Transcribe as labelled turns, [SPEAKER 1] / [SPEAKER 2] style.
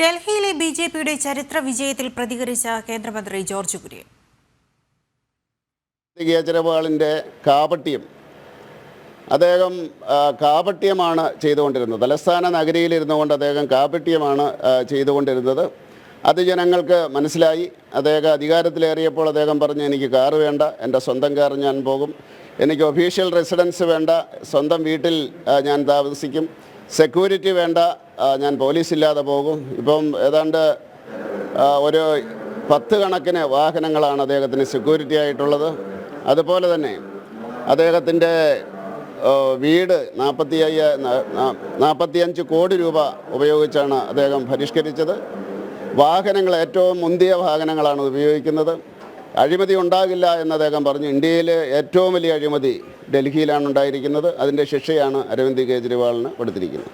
[SPEAKER 1] ഡൽഹിയിലെ ബിജെപിയുടെ ചരിത്ര വിജയത്തിൽ പ്രതികരിച്ച കേന്ദ്രമന്ത്രി ജോർജ് കുര്യൻ.
[SPEAKER 2] കേജ്രിവാളിൻ്റെ കാപട്യം അദ്ദേഹം കാപട്യമാണ് ചെയ്തുകൊണ്ടിരുന്നത്. തലസ്ഥാന നഗരിയിലിരുന്നു കൊണ്ട് അദ്ദേഹം കാപട്യമാണ് ചെയ്തുകൊണ്ടിരുന്നത്. അത് ജനങ്ങൾക്ക് മനസ്സിലായി. അദ്ദേഹം അധികാരത്തിലേറിയപ്പോൾ അദ്ദേഹം പറഞ്ഞു, എനിക്ക് കാറ് വേണ്ട, എൻ്റെ സ്വന്തം കാർ ഞാൻ പോകും, എനിക്ക് ഒഫീഷ്യൽ റെസിഡൻസ് വേണ്ട, സ്വന്തം വീട്ടിൽ ഞാൻ താമസിക്കും, സെക്യൂരിറ്റി വേണ്ട, ഞാൻ പോലീസില്ലാതെ പോകും. ഇപ്പം ഏതാണ്ട് ഒരു 10 കണക്കിന് വാഹനങ്ങളാണ് അദ്ദേഹത്തിന് സെക്യൂരിറ്റി ആയിട്ടുള്ളത്. അതുപോലെ തന്നെ അദ്ദേഹത്തിൻ്റെ വീട് 45 കോടി രൂപ ഉപയോഗിച്ചാണ് അദ്ദേഹം പരിഷ്കരിച്ചത്. വാഹനങ്ങൾ ഏറ്റവും മുന്തിയ വാഹനങ്ങളാണ് ഉപയോഗിക്കുന്നത്. അഴിമതി ഉണ്ടാകില്ല എന്ന് അദ്ദേഹം പറഞ്ഞു. ഇന്ത്യയിലെ ഏറ്റവും വലിയ അഴിമതി ഡൽഹിയിലാണ് ഉണ്ടായിരിക്കുന്നത്. അതിൻ്റെ ശിക്ഷയാണ് അരവിന്ദ് കെജ്രിവാളിന് കൊടുത്തിരിക്കുന്നത്.